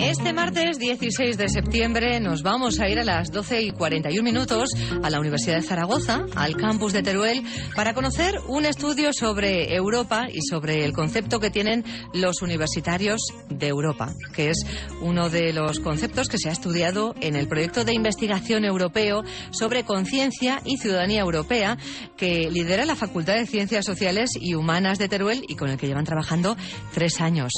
Este martes 16 de septiembre nos vamos a ir a las 12:41 a la Universidad de Zaragoza, al campus de Teruel, para conocer un estudio sobre Europa y sobre el concepto que tienen los universitarios de Europa, que es uno de los conceptos que se ha estudiado en el proyecto de investigación europeo sobre conciencia y ciudadanía europea que lidera la Facultad de Ciencias Sociales y Humanas de Teruel y con el que llevan trabajando 3 años.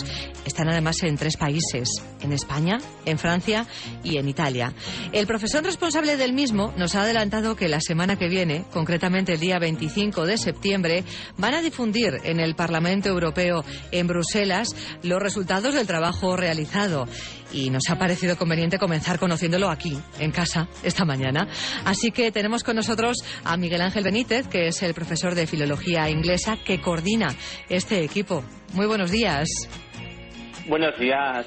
Están además en 3 países, en España, en Francia y en Italia. El profesor responsable del mismo nos ha adelantado que la semana que viene, concretamente el día 25 de septiembre, van a difundir en el Parlamento Europeo en Bruselas los resultados del trabajo realizado. Y nos ha parecido conveniente comenzar conociéndolo aquí, en casa, esta mañana. Así que tenemos con nosotros a Miguel Ángel Benítez, que es el profesor de Filología Inglesa que coordina este equipo. Muy buenos días. Buenos días.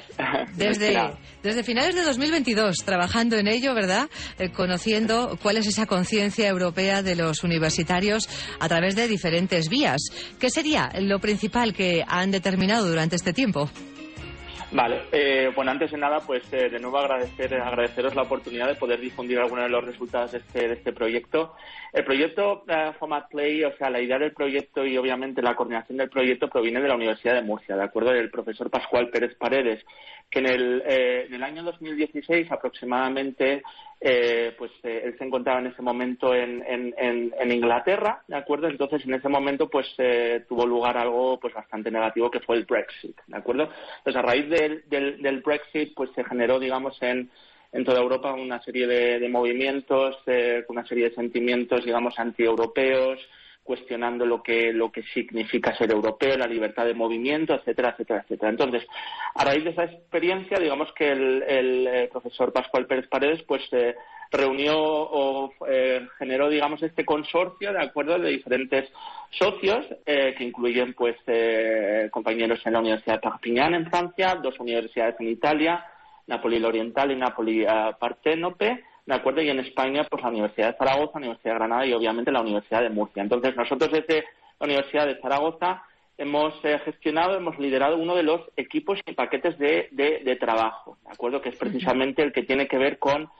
Desde finales de 2022, trabajando en ello, ¿verdad? Conociendo cuál es esa conciencia europea de los universitarios a través de diferentes vías. ¿Qué sería lo principal que han determinado durante este tiempo? Vale, bueno, antes de nada, pues de nuevo agradeceros la oportunidad de poder difundir algunos de los resultados de este proyecto. El proyecto Format Play, o sea, la idea del proyecto y obviamente la coordinación del proyecto proviene de la Universidad de Murcia, ¿de acuerdo? Del profesor Pascual Pérez Paredes, que en el año 2016 aproximadamente, él se encontraba en ese momento en Inglaterra, ¿de acuerdo? Entonces, en ese momento, tuvo lugar algo bastante negativo, que fue el Brexit, ¿de acuerdo? Entonces, a raíz del Brexit, se generó, digamos, en toda Europa una serie de movimientos, una serie de sentimientos, digamos, antieuropeos, cuestionando lo que significa ser europeo, la libertad de movimiento, etcétera, etcétera, etcétera. Entonces, a raíz de esa experiencia, digamos que el profesor Pascual Pérez Paredes, reunió o generó, digamos, este consorcio, de acuerdo, de diferentes socios, que incluyen, compañeros en la Universidad de Perpignan, en Francia, 2 universidades en Italia, Napoli Oriental y Napoli Parténope, ¿de acuerdo? Y en España, la Universidad de Zaragoza, la Universidad de Granada y obviamente la Universidad de Murcia. Entonces, nosotros desde la Universidad de Zaragoza hemos hemos liderado uno de los equipos y paquetes de trabajo, ¿de acuerdo? Que es precisamente el que tiene que ver con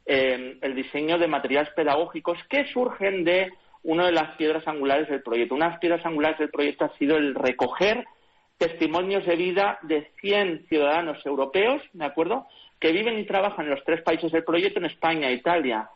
el diseño de materiales pedagógicos que surgen de una de las piedras angulares del proyecto. Una de las piedras angulares del proyecto ha sido el recoger testimonios de vida de 100 ciudadanos europeos, ¿de acuerdo?, que viven y trabajan en los 3 países del proyecto, en España, Italia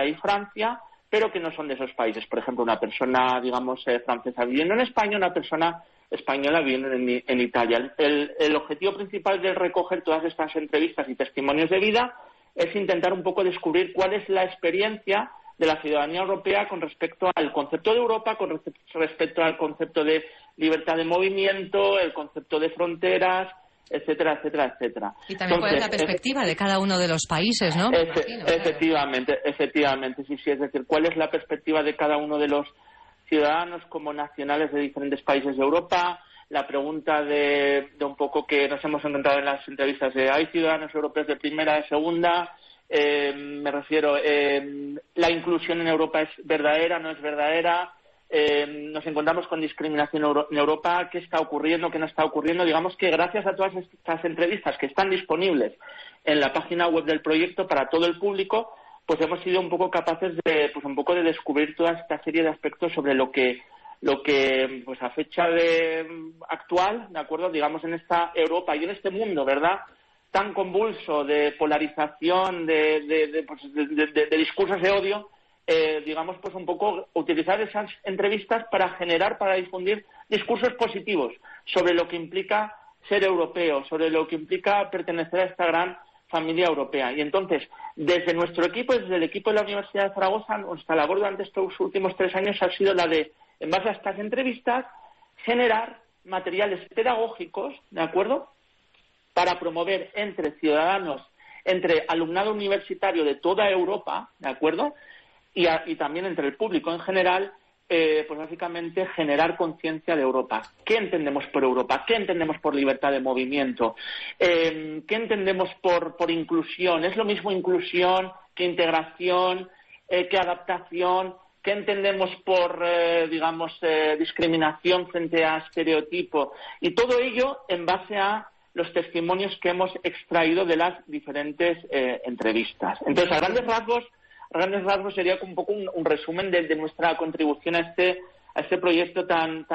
y Francia, pero que no son de esos países. Por ejemplo, una persona, digamos, francesa viviendo en España, una persona española viviendo en Italia. El objetivo principal de recoger todas estas entrevistas y testimonios de vida es intentar un poco descubrir cuál es la experiencia de la ciudadanía europea con respecto al concepto de Europa, con respecto al concepto de libertad de movimiento, el concepto de fronteras, etcétera, etcétera, etcétera. Y también cuál es la perspectiva de cada uno de los países, ¿no? Efectivamente, sí, es decir, cuál es la perspectiva de cada uno de los ciudadanos como nacionales de diferentes países de Europa. La pregunta de un poco que nos hemos encontrado en las entrevistas de ¿hay ciudadanos europeos de primera, de segunda? Me refiero, ¿la inclusión en Europa es verdadera, no es verdadera? Nos encontramos con discriminación en Europa. ¿Qué está ocurriendo, qué no está ocurriendo? Digamos que gracias a todas estas entrevistas que están disponibles en la página web del proyecto para todo el público, hemos sido un poco capaces de un poco de descubrir toda esta serie de aspectos sobre lo que a fecha actual, de acuerdo, digamos, en esta Europa y en este mundo, ¿verdad?, tan convulso de polarización, de discursos de odio, digamos, un poco utilizar esas entrevistas para difundir discursos positivos sobre lo que implica ser europeo, sobre lo que implica pertenecer a esta gran familia europea. Y entonces, desde nuestro equipo, desde el equipo de la Universidad de Zaragoza, nuestra labor durante estos últimos 3 años ha sido la de, en base a estas entrevistas, generar materiales pedagógicos, ¿de acuerdo?, para promover entre ciudadanos, entre alumnado universitario de toda Europa, ¿de acuerdo?, y también entre el público en general, básicamente generar conciencia de Europa. ¿Qué entendemos por Europa? ¿Qué entendemos por libertad de movimiento? ¿Qué entendemos por inclusión? ¿Es lo mismo inclusión que integración, que adaptación? ¿Qué entendemos por, discriminación frente a estereotipo? Y todo ello en base a los testimonios que hemos extraído de las diferentes entrevistas. Entonces, a grandes rasgos sería un poco un resumen de nuestra contribución a este proyecto tan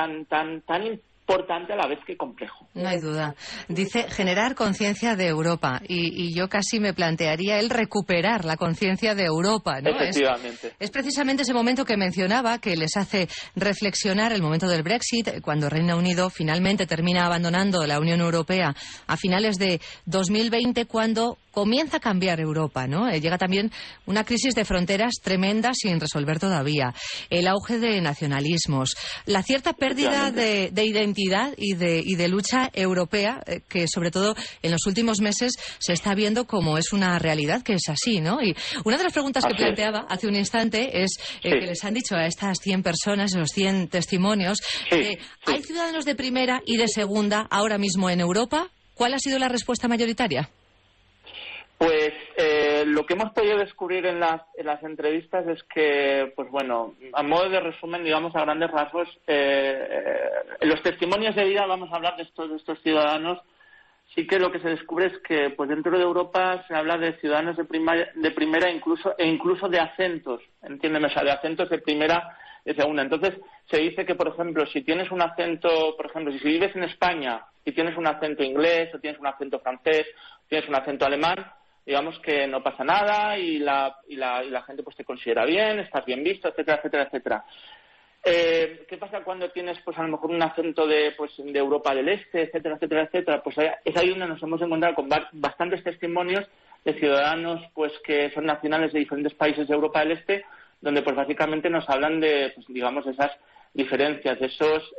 importante a la vez que complejo. No hay duda. Dice generar conciencia de Europa y yo casi me plantearía el recuperar la conciencia de Europa, ¿no? Efectivamente. Es precisamente ese momento que mencionaba que les hace reflexionar el momento del Brexit, cuando Reino Unido finalmente termina abandonando la Unión Europea a finales de 2020, cuando comienza a cambiar Europa, ¿no? Llega también una crisis de fronteras tremenda sin resolver todavía, el auge de nacionalismos, la cierta pérdida de identidad y de lucha europea, que sobre todo en los últimos meses se está viendo como es una realidad, que es así, ¿no? Y una de las preguntas que planteaba hace un instante es que les han dicho a estas 100 personas, esos 100 testimonios, ¿hay ciudadanos de primera y de segunda ahora mismo en Europa? ¿Cuál ha sido la respuesta mayoritaria? Pues lo que hemos podido descubrir en las entrevistas es que, pues bueno, a modo de resumen, digamos a grandes rasgos, en los testimonios de vida, vamos a hablar de estos ciudadanos, sí que lo que se descubre es que pues dentro de Europa se habla de ciudadanos de primera incluso de acentos, entiéndeme, o sea, de acentos de primera y segunda. Entonces se dice que, por ejemplo, si tienes un acento, por ejemplo, si vives en España y tienes un acento inglés o tienes un acento francés, tienes un acento alemán, digamos que no pasa nada y la gente pues te considera bien, estás bien visto, etcétera, etcétera, etcétera. ¿Qué pasa cuando tienes pues a lo mejor un acento de Europa del Este, etcétera, etcétera, etcétera? Pues es ahí donde nos hemos encontrado con bastantes testimonios de ciudadanos pues que son nacionales de diferentes países de Europa del Este, donde pues básicamente nos hablan de pues, digamos esas diferencias, de esos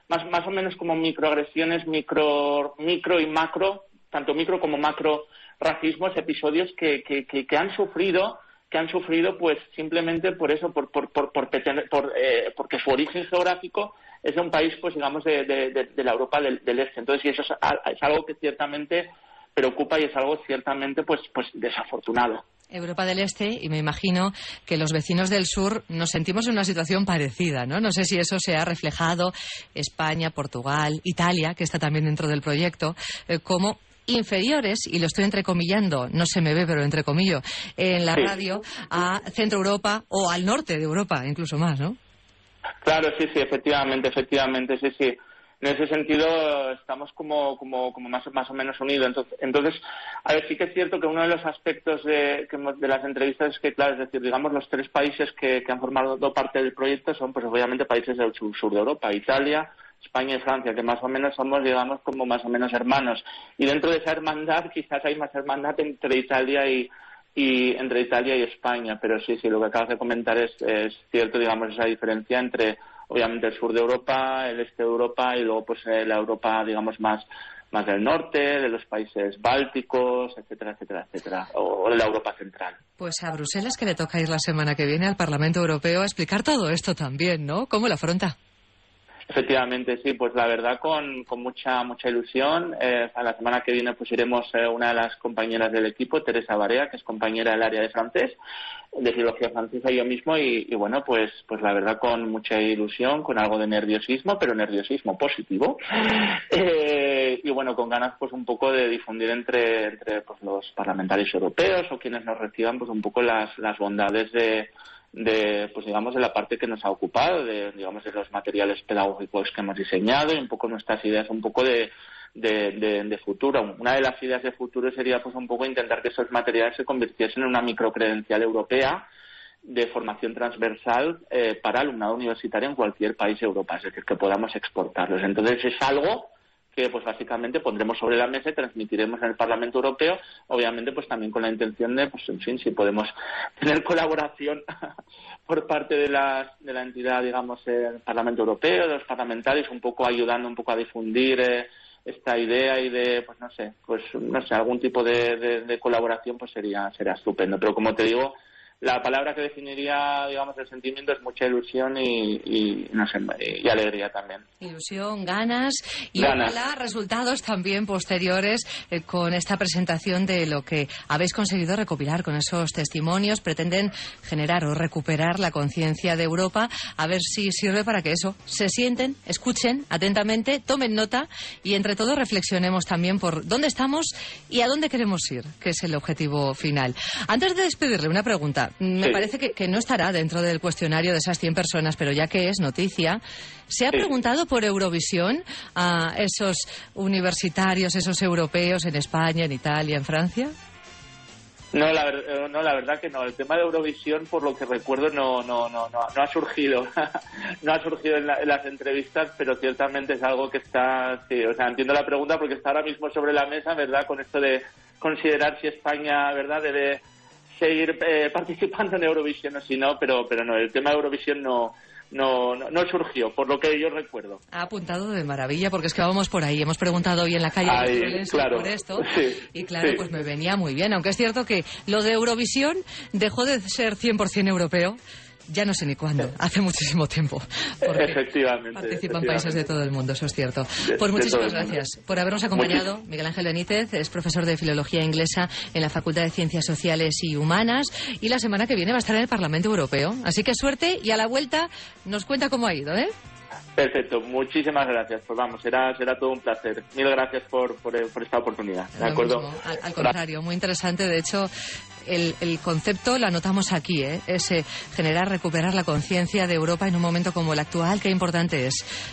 más o menos como microagresiones, micro y macro, tanto micro como macro racismos, episodios que han sufrido pues simplemente por eso, porque su origen geográfico es de un país pues digamos de la Europa del Este. Entonces, y eso es algo que ciertamente preocupa y es algo ciertamente pues desafortunado. Europa del Este, y me imagino que los vecinos del sur nos sentimos en una situación parecida, ¿no? No sé si eso se ha reflejado España, Portugal, Italia, que está también dentro del proyecto, como inferiores, y lo estoy entrecomillando, no se me ve, pero entrecomillo, en la radio, a Centro Europa o al norte de Europa, incluso más, ¿no? Claro, sí, efectivamente, sí. En ese sentido estamos como más o menos unidos. Entonces, a ver, sí que es cierto que uno de los aspectos de las entrevistas es que, claro, es decir, digamos, los tres países que han formado parte del proyecto son, pues obviamente, países del sur de Europa, Italia, España y Francia, que más o menos somos, digamos, como más o menos hermanos. Y dentro de esa hermandad quizás hay más hermandad entre Italia y España. Pero sí, lo que acabas de comentar es cierto, digamos, esa diferencia entre, obviamente, el sur de Europa, el este de Europa y luego, pues, la Europa, digamos, más del norte, de los países bálticos, etcétera, etcétera, etcétera, o de la Europa central. Pues a Bruselas, que le toca ir la semana que viene al Parlamento Europeo a explicar todo esto también, ¿no? ¿Cómo lo afronta? Efectivamente, sí, pues la verdad con mucha ilusión. A la semana que viene pues iremos una de las compañeras del equipo, Teresa Barea, que es compañera del área de francés, de filología francesa, y yo mismo, y bueno, pues la verdad con mucha ilusión, con algo de nerviosismo, pero nerviosismo positivo, y bueno, con ganas pues un poco de difundir entre pues los parlamentarios europeos o quienes nos reciban pues un poco las bondades de pues digamos de la parte que nos ha ocupado, de los materiales pedagógicos que hemos diseñado y un poco nuestras ideas un poco de futuro. Una de las ideas de futuro sería pues un poco intentar que esos materiales se convirtiesen en una microcredencial europea de formación transversal para alumnado universitario en cualquier país de Europa, es decir, que podamos exportarlos. Entonces es algo que pues básicamente pondremos sobre la mesa y transmitiremos en el Parlamento Europeo, obviamente pues también con la intención de, pues en fin, si podemos tener colaboración por parte de la entidad, digamos, el Parlamento Europeo, de los parlamentarios, un poco ayudando un poco a difundir esta idea y de, pues no sé, algún tipo de colaboración pues sería estupendo. Pero como te digo, la palabra que definiría, digamos, el sentimiento es mucha ilusión y no sé, y alegría también. Ilusión, ganas y ojalá resultados también posteriores con esta presentación de lo que habéis conseguido recopilar con esos testimonios. Pretenden generar o recuperar la conciencia de Europa, a ver si sirve para que eso, se sienten, escuchen atentamente, tomen nota y entre todos reflexionemos también por dónde estamos y a dónde queremos ir, que es el objetivo final. Antes de despedirle, una pregunta. Me parece que no estará dentro del cuestionario de esas 100 personas, pero ya que es noticia, ¿se ha preguntado por Eurovisión a esos universitarios, esos europeos en España, en Italia, en Francia? No, la verdad que no. El tema de Eurovisión, por lo que recuerdo, no ha surgido. No ha surgido en las entrevistas, pero ciertamente es algo que está... Sí, o sea, entiendo la pregunta porque está ahora mismo sobre la mesa, ¿verdad?, con esto de considerar si España, ¿verdad?, debe seguir participando en Eurovisión o si no, pero no, el tema de Eurovisión no surgió, por lo que yo recuerdo. Ha apuntado de maravilla, porque es que vamos por ahí. Hemos preguntado hoy en la calle claro, por esto, y claro, sí. Pues me venía muy bien, aunque es cierto que lo de Eurovisión dejó de ser 100% europeo. Ya no sé ni cuándo, hace muchísimo tiempo. Efectivamente. Participan países de todo el mundo, eso es cierto. Pues muchísimas gracias por habernos acompañado. Miguel Ángel Benítez es profesor de Filología Inglesa en la Facultad de Ciencias Sociales y Humanas y la semana que viene va a estar en el Parlamento Europeo. Así que suerte y a la vuelta nos cuenta cómo ha ido, ¿eh? Perfecto, muchísimas gracias. Pues vamos, será todo un placer. Mil gracias por esta oportunidad. ¿De acuerdo? Al contrario, muy interesante. De hecho, el concepto lo anotamos aquí, ¿eh? Es recuperar la conciencia de Europa en un momento como el actual. Qué importante es.